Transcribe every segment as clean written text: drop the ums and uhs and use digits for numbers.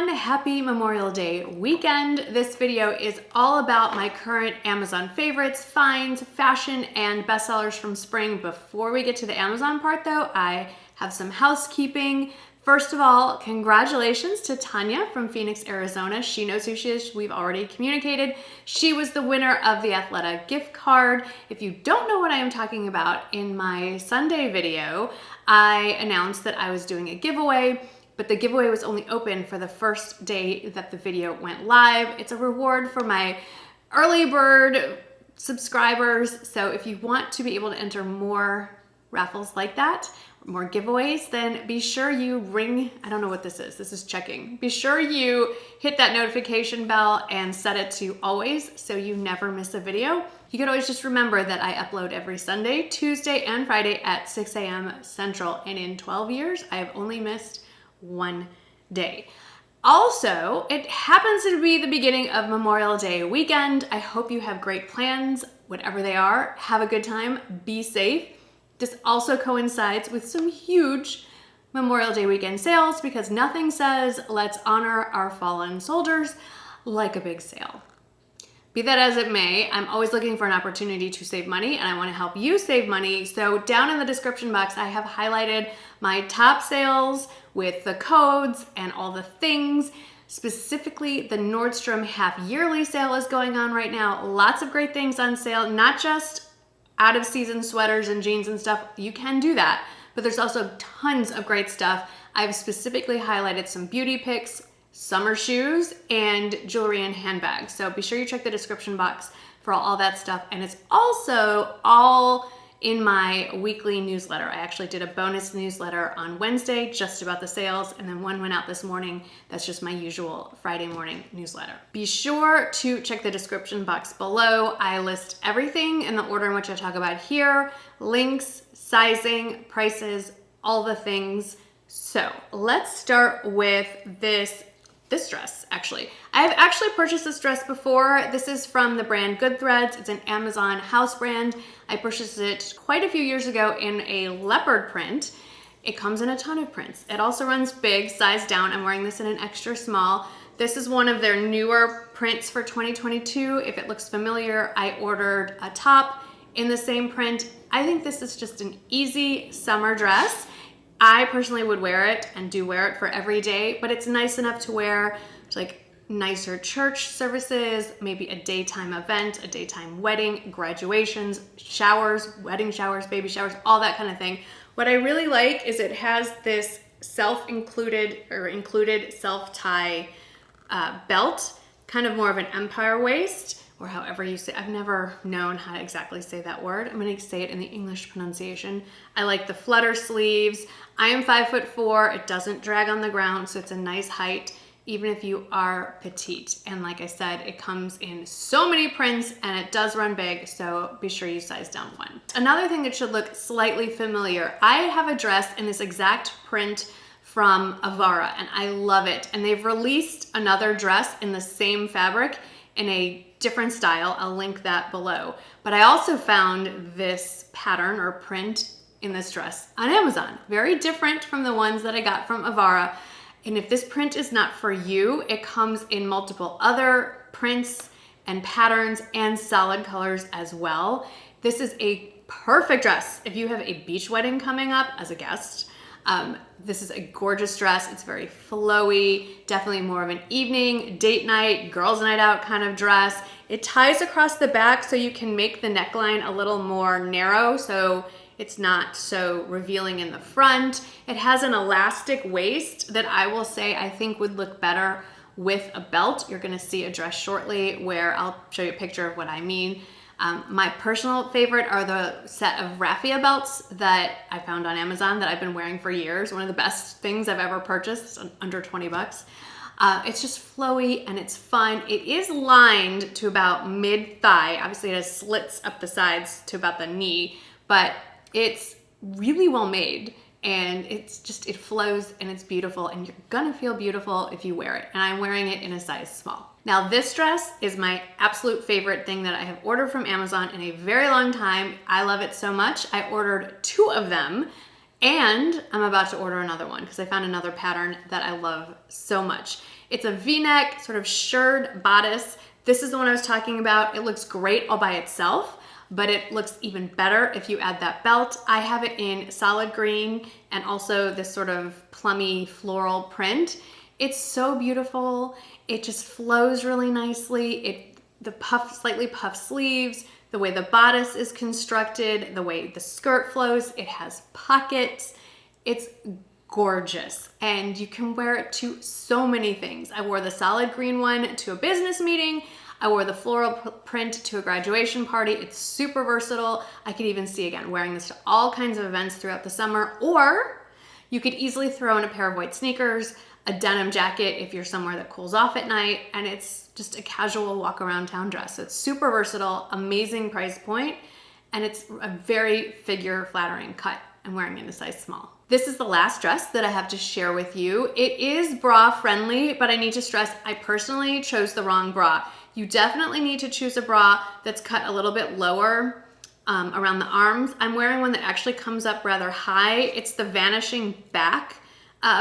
everyone, happy Memorial Day weekend. This video is all about my current Amazon favorites, finds, fashion, and bestsellers from spring. Before we get to the Amazon part though, I have some housekeeping. First of all, congratulations to Tanya from Phoenix, Arizona. She knows who she is. We've already communicated. She was the winner of the ATHLETA gift card. If you don't know what I am talking about, in my Sunday video, I announced that I was doing a giveaway, but the giveaway was only open for the first day that the video went live. It's a reward for my early bird subscribers. So if you want to be able to enter more raffles like that, more giveaways, then be sure you ring, I don't know what this is checking. Be sure you hit that notification bell and set it to always so you never miss a video. You can always just remember that I upload every Sunday, Tuesday, and Friday at 6 a.m. Central, and in 12 years, I have only missed one day. Also, it happens to be the beginning of Memorial Day weekend. I hope you have great plans, whatever they are. Have a good time, be safe. This also coincides with some huge Memorial Day weekend sales because nothing says let's honor our fallen soldiers like a big sale. Be that as it may, I'm always looking for an opportunity to save money and I want to help you save money. So down in the description box, I have highlighted my top sales with the codes and all the things. Specifically, the Nordstrom half yearly sale is going on right now. Lots of great things on sale, not just out of season sweaters and jeans and stuff. You can do that, but there's also tons of great stuff. I've specifically highlighted some beauty picks, summer shoes, and jewelry and handbags. So be sure you check the description box for all that stuff. And it's also all in my weekly newsletter. I actually did a bonus newsletter on Wednesday just about the sales, and then one went out this morning. That's just my usual Friday morning newsletter. Be sure to check the description box below. I list everything in the order in which I talk about here, links, sizing, prices, all the things. So let's start with this dress, actually. I've actually purchased this dress before. This is from the brand Goodthreads. It's an Amazon house brand. I purchased it quite a few years ago in a leopard print. It comes in a ton of prints. It also runs big, size down. I'm wearing this in an extra small. This is one of their newer prints for 2022. If it looks familiar, I ordered a top in the same print. I think this is just an easy summer dress. I personally would wear it and do wear it for every day, but it's nice enough to wear to like nicer church services, maybe a daytime event, a daytime wedding, graduations, showers, wedding showers, baby showers, all that kind of thing. What I really like is it has this included self-tie belt, kind of more of an empire waist, or however you say. I've never known how to exactly say that word. I'm gonna say it in the English pronunciation. I like the flutter sleeves. I am 5'4". It doesn't drag on the ground, so it's a nice height, even if you are petite. And like I said, it comes in so many prints and it does run big, so be sure you size down one. Another thing that should look slightly familiar, I have a dress in this exact print from Avara and I love it. And they've released another dress in the same fabric in a different style. I'll link that below. But I also found this pattern or print in this dress on Amazon. Very different from the ones that I got from Avara. And if this print is not for you, it comes in multiple other prints and patterns and solid colors as well. This is a perfect dress if you have a beach wedding coming up as a guest. This is a gorgeous dress. It's very flowy, definitely more of an evening, date night, girls' night out kind of dress. It ties across the back so you can make the neckline a little more narrow so it's not so revealing in the front. It has an elastic waist that I will say I think would look better with a belt. You're gonna see a dress shortly where I'll show you a picture of what I mean. My personal favorite are the set of raffia belts that I found on Amazon that I've been wearing for years. One of the best things I've ever purchased, under 20 bucks. It's just flowy and it's fun. It is lined to about mid-thigh. Obviously it has slits up the sides to about the knee, but it's really well made and it flows and it's beautiful and you're gonna feel beautiful if you wear it. And I'm wearing it in a size small. Now this dress is my absolute favorite thing that I have ordered from Amazon in a very long time. I love it so much. I ordered 2 of them And I'm about to order another one because I found another pattern that I love so much. It's a V-neck, sort of shirred bodice. This is the one I was talking about. It looks great all by itself, but it looks even better if you add that belt. I have it in solid green and also this sort of plummy floral print. It's so beautiful. It just flows really nicely. The slightly puffed sleeves, the way the bodice is constructed, the way the skirt flows, it has pockets. It's gorgeous, and you can wear it to so many things. I wore the solid green one to a business meeting. I wore the floral print to a graduation party. It's super versatile. I could even see, again, wearing this to all kinds of events throughout the summer, or you could easily throw in a pair of white sneakers, a denim jacket if you're somewhere that cools off at night, and it's just a casual walk around town dress. So it's super versatile, amazing price point, and it's a very figure flattering cut. I'm wearing it in a size small. This is the last dress that I have to share with you. It is bra friendly, but I need to stress I personally chose the wrong bra. You definitely need to choose a bra that's cut a little bit lower around the arms. I'm wearing one that actually comes up rather high. It's the Vanishing Back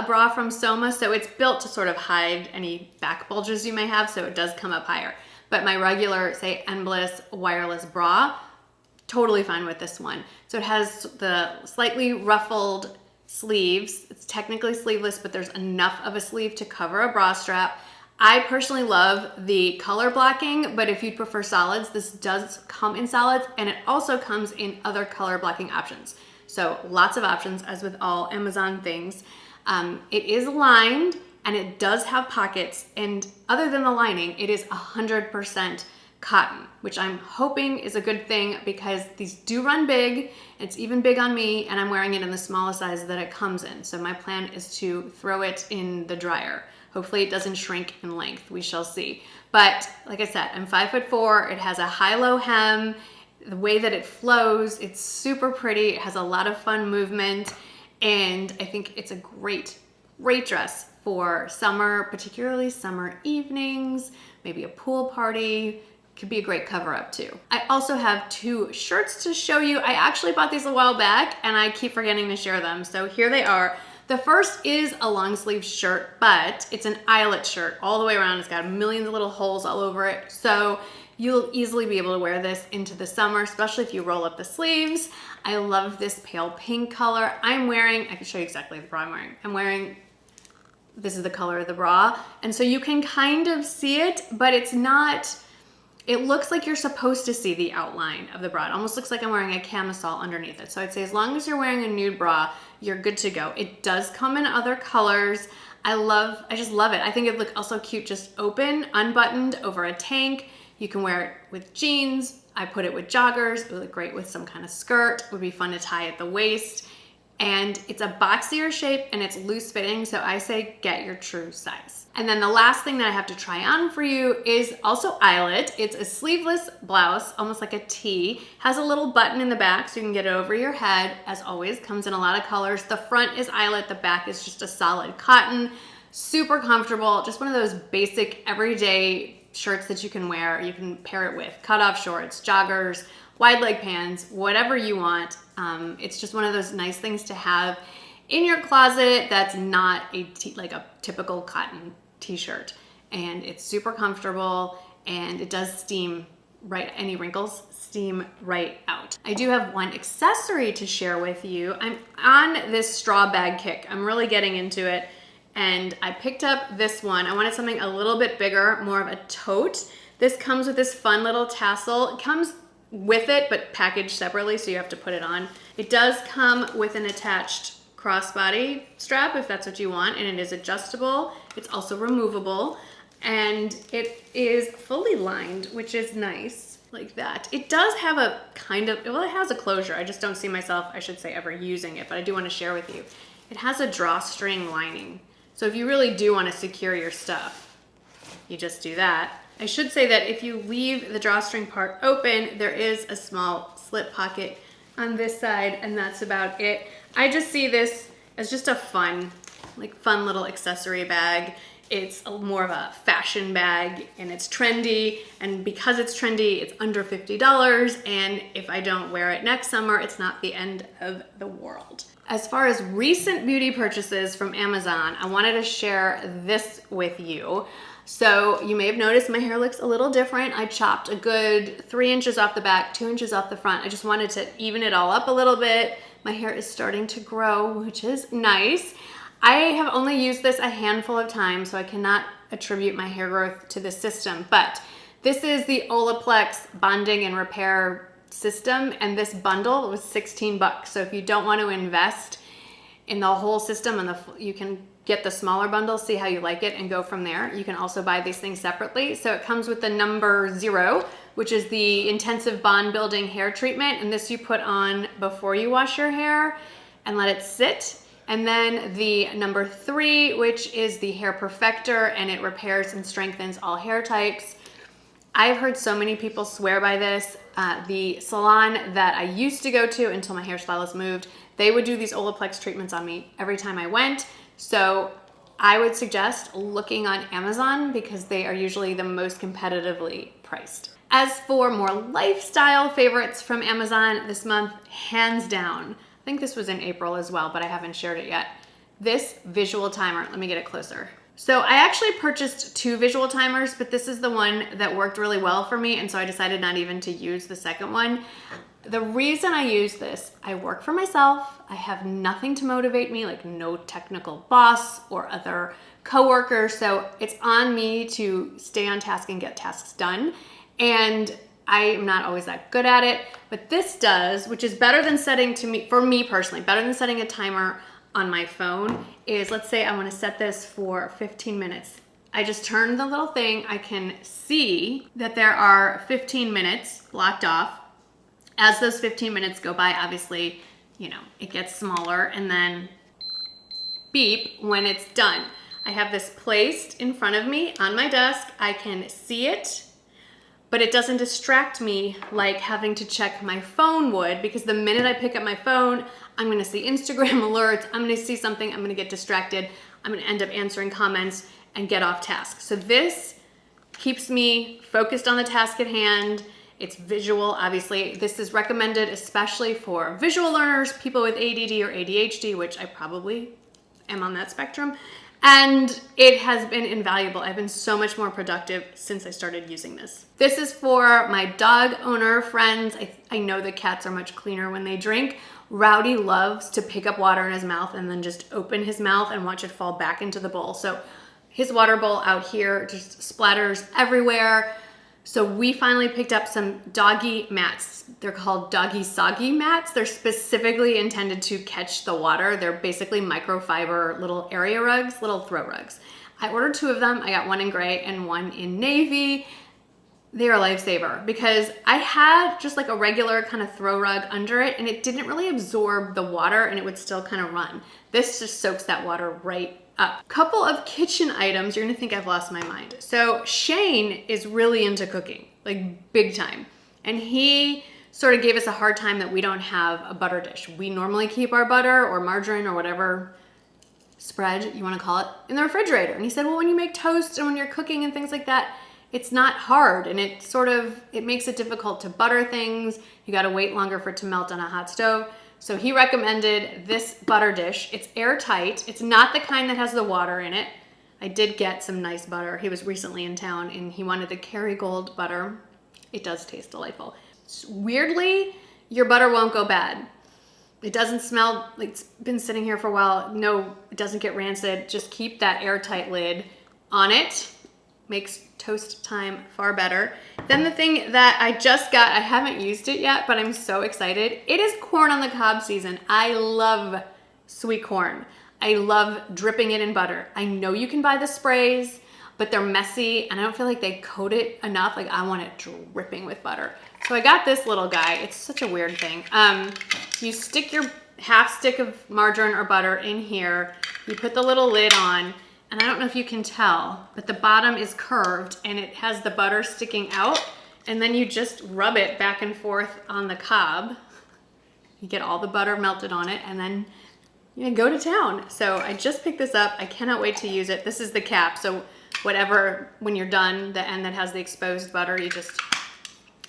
bra from SOMA, so it's built to sort of hide any back bulges you may have, so it does come up higher. But my regular, say, Endless wireless bra, totally fine with this one. So it has the slightly ruffled sleeves. It's technically sleeveless, but there's enough of a sleeve to cover a bra strap. I personally love the color blocking, but if you prefer solids, this does come in solids, and it also comes in other color blocking options. So lots of options, as with all Amazon things. It is lined, and it does have pockets, and other than the lining, it is 100% cotton, which I'm hoping is a good thing because these do run big. It's even big on me, and I'm wearing it in the smallest size that it comes in. So my plan is to throw it in the dryer. Hopefully it doesn't shrink in length. We shall see. But like I said, I'm 5'4". It has a high-low hem. The way that it flows, it's super pretty. It has a lot of fun movement, and I think it's a great, great dress for summer, particularly summer evenings, maybe a pool party. Could be a great cover up too. I also have two shirts to show you. I actually bought these a while back and I keep forgetting to share them. So here they are. The first is a long sleeve shirt, but it's an eyelet shirt all the way around. It's got millions of little holes all over it. So you'll easily be able to wear this into the summer, especially if you roll up the sleeves. I love this pale pink color. I can show you exactly the bra I'm wearing. This is the color of the bra. And so you can kind of see it, but it's not, it looks like you're supposed to see the outline of the bra. It almost looks like I'm wearing a camisole underneath it. So I'd say as long as you're wearing a nude bra, you're good to go. It does come in other colors. I just love it. I think it looks also cute just open, unbuttoned over a tank. You can wear it with jeans. I put it with joggers. It would look great with some kind of skirt. It would be fun to tie at the waist. And it's a boxier shape and it's loose fitting. So I say get your true size. And then the last thing that I have to try on for you is also Eyelet. It's a sleeveless blouse, almost like a tee. Has a little button in the back so you can get it over your head. As always, comes in a lot of colors. The front is Eyelet, the back is just a solid cotton. Super comfortable, just one of those basic everyday shirts that you can wear. You can pair it with cutoff shorts, joggers, wide leg pants, whatever you want. It's just one of those nice things to have in your closet that's not like a typical cotton t-shirt, and it's super comfortable and it does steam right, any wrinkles steam right out. I do have one accessory to share with you. I'm on this straw bag kick. I'm really getting into it, and I picked up this one. I wanted something a little bit bigger, more of a tote. This comes with this fun little tassel. It comes with it but packaged separately, so you have to put it on. It does come with an attached crossbody strap if that's what you want, and it is adjustable. It's also removable, and it is fully lined, which is nice, like that. It does have a kind of, well, it has a closure. I just don't see myself, I should say, ever using it, but I do want to share with you. It has a drawstring lining, so if you really do want to secure your stuff, you just do that. I should say that if you leave the drawstring part open, there is a small slip pocket on this side, and that's about it. I just see this as just a fun little accessory bag. it's more of a fashion bag and it's trendy. And because it's trendy, it's under $50. And if I don't wear it next summer, it's not the end of the world. As far as recent beauty purchases from Amazon, I wanted to share this with you. So you may have noticed my hair looks a little different. I chopped a good 3 inches off the back, 2 inches off the front. I just wanted to even it all up a little bit. My hair is starting to grow, which is nice. I have only used this a handful of times, so I cannot attribute my hair growth to this system, but this is the Olaplex bonding and repair system, and this bundle was 16 bucks. So if you don't want to invest in the whole system, and you can get the smaller bundle, see how you like it, and go from there. You can also buy these things separately. So it comes with the number 0, which is the intensive bond building hair treatment. And this you put on before you wash your hair and let it sit. And then the number 3, which is the hair perfector, and it repairs and strengthens all hair types. I've heard so many people swear by this. The salon that I used to go to until my hairstylist moved, they would do these Olaplex treatments on me every time I went. So I would suggest looking on Amazon because they are usually the most competitively priced. As for more lifestyle favorites from Amazon this month, hands down, I think this was in April as well, but I haven't shared it yet. This visual timer, let me get it closer. So I actually purchased 2 visual timers, but this is the one that worked really well for me, and so I decided not even to use the second one. The reason I use this, I work for myself. I have nothing to motivate me, like no technical boss or other coworkers, so it's on me to stay on task and get tasks done. And I am not always that good at it, but this does, which is better than setting for me personally, better than setting a timer on my phone, is let's say I want to set this for 15 minutes. I just turn the little thing, I can see that there are 15 minutes blocked off. As those 15 minutes go by, obviously, you know, it gets smaller, and then beep when it's done. I have this placed in front of me on my desk. I can see it, but it doesn't distract me like having to check my phone would, because the minute I pick up my phone, I'm gonna see Instagram alerts, I'm gonna see something, I'm gonna get distracted, I'm gonna end up answering comments and get off task. So this keeps me focused on the task at hand. It's visual, obviously. This is recommended especially for visual learners, people with ADD or ADHD, which I probably am on that spectrum. And it has been invaluable. I've been so much more productive since I started using this. This is for my dog owner friends. I know that cats are much cleaner when they drink. Rowdy loves to pick up water in his mouth and then just open his mouth and watch it fall back into the bowl. So his water bowl out here just splatters everywhere. So we finally picked up some doggy mats. They're called doggy soggy mats. They're specifically intended to catch the water. They're basically microfiber little area rugs, little throw rugs. I ordered 2 of them. I got one in gray and one in navy. They are a lifesaver because I had just like a regular kind of throw rug under it, and it didn't really absorb the water, and it would still kind of run. This just soaks that water right up. Couple of kitchen items. You're gonna think I've lost my mind. So Shane is really into cooking, like big time. And he sort of gave us a hard time that we don't have a butter dish. We normally keep our butter or margarine or whatever spread you wanna call it in the refrigerator. And he said, well, when you make toast and when you're cooking and things like that, it's not hard, and it makes it difficult to butter things. You gotta wait longer for it to melt on a hot stove. So he recommended this butter dish. It's airtight. It's not the kind that has the water in it. I did get some nice butter. He was recently in town and he wanted the Kerrygold butter. It does taste delightful. Weirdly, your butter won't go bad. It doesn't smell like it's been sitting here for a while. No, it doesn't get rancid. Just keep that airtight lid on it. Makes toast time far better. Then the thing that I just got, I haven't used it yet, but I'm so excited. It is corn on the cob season. I love sweet corn. I love dripping it in butter. I know you can buy the sprays, but they're messy and I don't feel like they coat it enough. Like I want it dripping with butter. So I got this little guy. It's such a weird thing. You stick your half stick of margarine or butter in here. You put the little lid on. And I don't know if you can tell, but the bottom is curved and it has the butter sticking out, and then you just rub it back and forth on the cob. You get all the butter melted on it, and then you know, go to town. So I just picked this up. I cannot wait to use it. This is the cap. So whatever, when you're done, the end that has the exposed butter, you just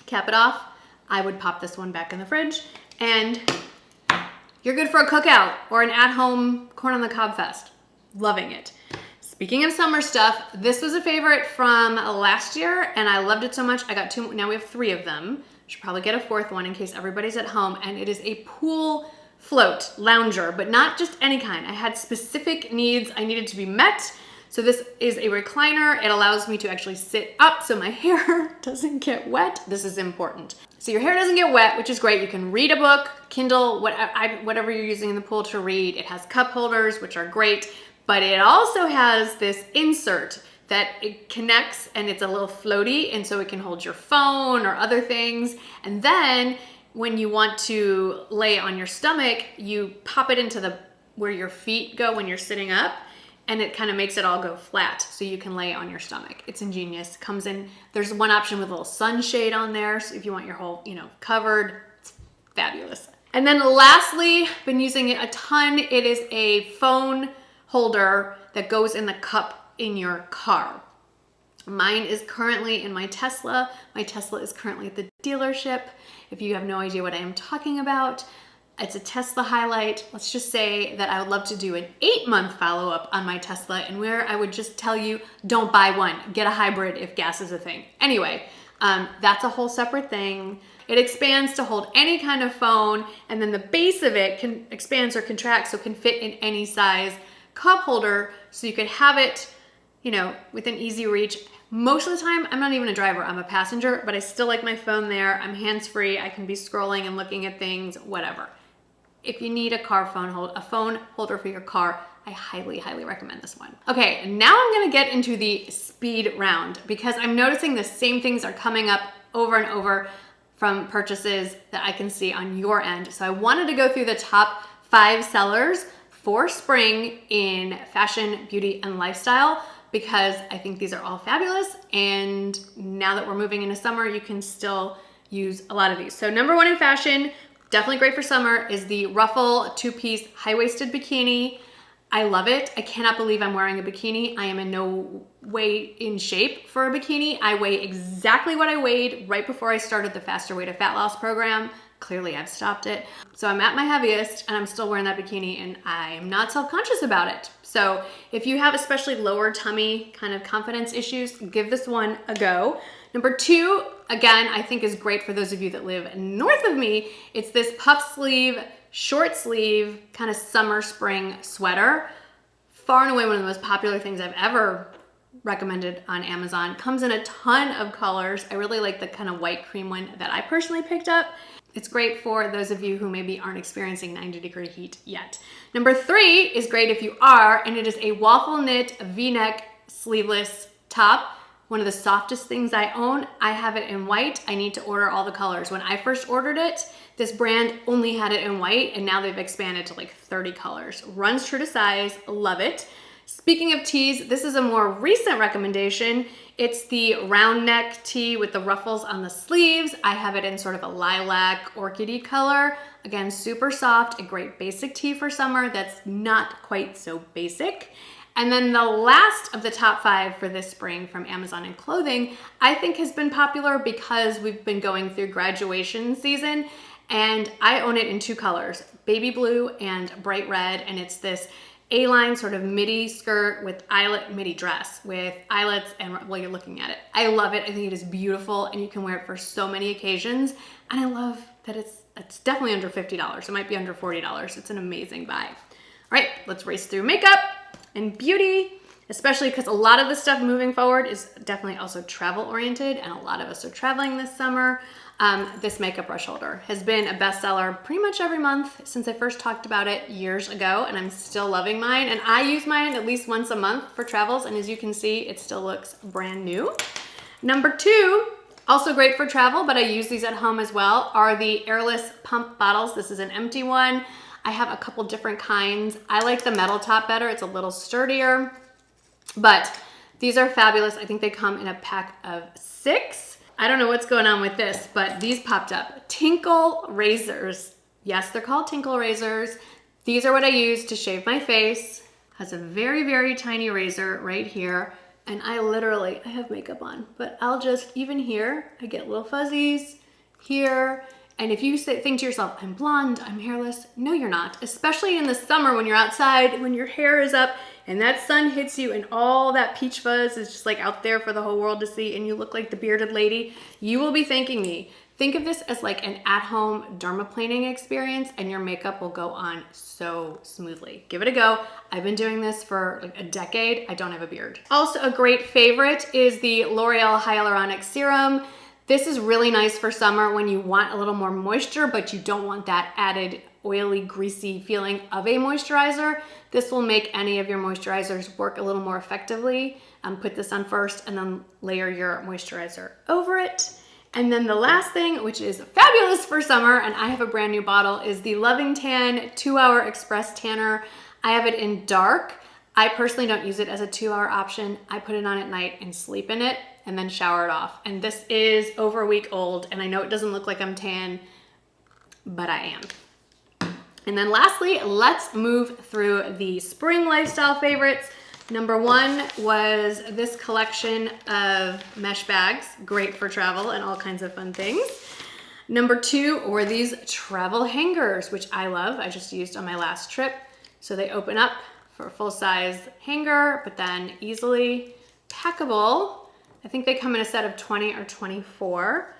cap it off. I would pop this one back in the fridge and you're good for a cookout or an at-home corn on the cob fest. Loving it. Speaking of summer stuff, this was a favorite from last year and I loved it so much. I got 2, now we have 3 of them. Should probably get a 4th one in case everybody's at home, and it is a pool float lounger, but not just any kind. I had specific needs I needed to be met. So this is a recliner. It allows me to actually sit up so my hair doesn't get wet. This is important. So your hair doesn't get wet, which is great. You can read a book, Kindle, whatever you're using in the pool to read. It has cup holders, which are great, but it also has this insert that it connects and it's a little floaty, and so it can hold your phone or other things. And then when you want to lay on your stomach, you pop it into where your feet go when you're sitting up, and it kind of makes it all go flat so you can lay on your stomach. It's ingenious. Comes in, there's one option with a little sunshade on there, so if you want your whole, you know, covered, it's fabulous. And then lastly, been using it a ton. It is a phone holder that goes in the cup in your car. Mine is currently in my Tesla. My Tesla is currently at the dealership. If you have no idea what I am talking about, it's a Tesla highlight. Let's just say that I would love to do an 8-month follow-up on my Tesla, and where I would just tell you, don't buy one, get a hybrid if gas is a thing. Anyway, that's a whole separate thing. It expands to hold any kind of phone, and then the base of it expands or contracts so it can fit in any size cup holder, so you could have it, you know, within easy reach. Most of the time, I'm not even a driver, I'm a passenger, but I still like my phone there. I'm hands-free, I can be scrolling and looking at things, whatever. If you need a phone holder for your car, I highly, highly recommend this one. Okay, now I'm gonna get into the speed round because I'm noticing the same things are coming up over and over from purchases that I can see on your end. So I wanted to go through the top 5 sellers for spring in fashion, beauty, and lifestyle, because I think these are all fabulous. And now that we're moving into summer, you can still use a lot of these. So number 1 in fashion, definitely great for summer, is the Ruffle 2-piece high-waisted bikini. I love it. I cannot believe I'm wearing a bikini. I am in no way in shape for a bikini. I weigh exactly what I weighed right before I started the Faster Way to Fat Loss program. Clearly I've stopped it. So I'm at my heaviest and I'm still wearing that bikini, and I'm not self-conscious about it. So if you have especially lower tummy kind of confidence issues, give this one a go. Number 2, again, I think is great for those of you that live north of me. It's this puff sleeve, short sleeve, kind of summer spring sweater. Far and away one of the most popular things I've ever recommended on Amazon. Comes in a ton of colors. I really like the kind of white cream one that I personally picked up. It's great for those of you who maybe aren't experiencing 90-degree heat yet. Number 3 is great if you are, and it is a waffle knit V-neck sleeveless top. One of the softest things I own. I have it in white. I need to order all the colors. When I first ordered it, this brand only had it in white, and now they've expanded to like 30 colors. Runs true to size, love it. Speaking of tees, this is a more recent recommendation. It's the round neck tee with the ruffles on the sleeves. I have it in sort of a lilac orchidy color. Again, super soft, a great basic tee for summer that's not quite so basic. And then the last of the top 5 for this spring from Amazon and clothing, I think has been popular because we've been going through graduation season, and I own it in 2 colors, baby blue and bright red, and it's this A-line sort of midi skirt with eyelet midi dress with eyelets, and well, you're looking at it. I love it. I think it is beautiful, and you can wear it for so many occasions, and I love that it's definitely under $50. It might be under $40. It's an amazing buy. All right, let's race through makeup and beauty, especially because a lot of the stuff moving forward is definitely also travel oriented, and a lot of us are traveling this summer. This makeup brush holder has been a bestseller pretty much every month since I first talked about it years ago, and I'm still loving mine, and I use mine at least once a month for travels, and as you can see, it still looks brand new. Number 2, also great for travel, but I use these at home as well, are the airless pump bottles. This is an empty one. I have a couple different kinds. I like the metal top better. It's a little sturdier, but these are fabulous. I think they come in a pack of 6. I don't know what's going on with this, but these popped up. Tinkle razors. Yes, they're called Tinkle razors. These are what I use to shave my face. Has a very, very tiny razor right here. And I have makeup on, but I'll just, even here, I get little fuzzies here. And if you think to yourself, I'm blonde, I'm hairless, no, you're not. Especially in the summer when you're outside, when your hair is up and that sun hits you and all that peach fuzz is just like out there for the whole world to see and you look like the bearded lady, you will be thanking me. Think of this as like an at-home dermaplaning experience and your makeup will go on so smoothly. Give it a go. I've been doing this for like a decade. I don't have a beard. Also a great favorite is the L'Oreal Hyaluronic Serum. This is really nice for summer when you want a little more moisture, but you don't want that added oily, greasy feeling of a moisturizer. This will make any of your moisturizers work a little more effectively. Put this on first and then layer your moisturizer over it. And then the last thing, which is fabulous for summer, and I have a brand new bottle, is the Loving Tan 2-Hour Express Tanner. I have it in dark. I personally don't use it as a 2-hour option. I put it on at night and sleep in it and then shower it off. And this is over a week old, and I know it doesn't look like I'm tan, but I am. And then lastly, let's move through the spring lifestyle favorites. Number one was this collection of mesh bags, great for travel and all kinds of fun things. Number two were these travel hangers, which I love. I just used on my last trip. So they open up for a full-size hanger, but then easily packable. I think they come in a set of 20 or 24.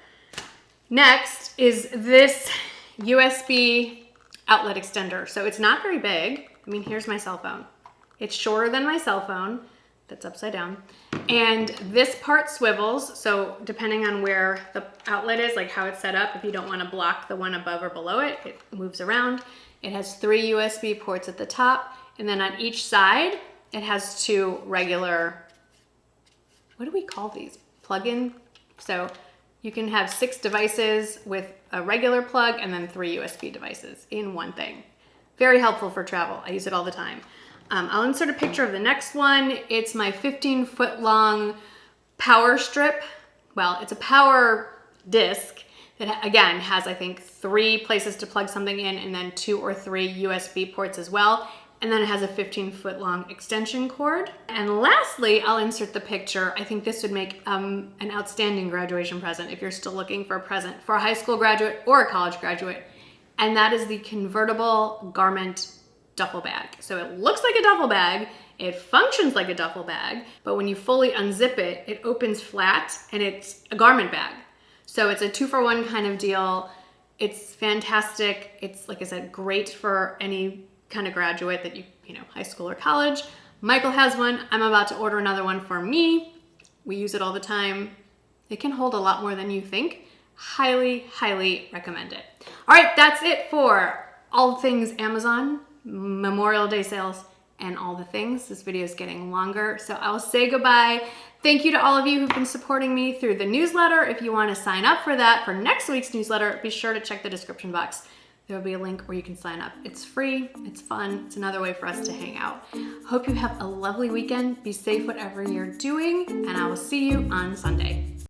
Next is this USB outlet extender. So it's not very big. I mean, here's my cell phone. It's shorter than my cell phone, that's upside down. And this part swivels, so depending on where the outlet is, like how it's set up, if you don't want to block the one above or below it, it moves around. It has 3 USB ports at the top, and then on each side, it has 2 regular, what do we call these? Plug-in? So you can have 6 devices with a regular plug and then 3 USB devices in one thing. Very helpful for travel. I use it all the time. I'll insert a picture of the next one. It's my 15-foot long power strip. Well, it's a power disc that again has, I think, 3 places to plug something in and then 2 or 3 USB ports as well. And then it has a 15-foot long extension cord. And lastly, I'll insert the picture. I think this would make an outstanding graduation present if you're still looking for a present for a high school graduate or a college graduate. And that is the convertible garment duffel bag. So it looks like a duffel bag, it functions like a duffel bag, but when you fully unzip it, it opens flat and it's a garment bag. So it's a 2-for-1 kind of deal. It's fantastic. It's, like I said, great for any kind of graduate that you know, high school or college. Michael has one. I'm about to order another one for me. We use it all the time. It can hold a lot more than you think. Highly, highly recommend it. All right, that's it for all things Amazon, Memorial Day sales, and all the things. This video is getting longer, so I'll say goodbye. Thank you to all of you who've been supporting me through the newsletter. If you want to sign up for that for next week's newsletter, be sure to check the description box. There will be a link where you can sign up. It's free, it's fun, it's another way for us to hang out. Hope you have a lovely weekend. Be safe whatever you're doing, and I will see you on Sunday.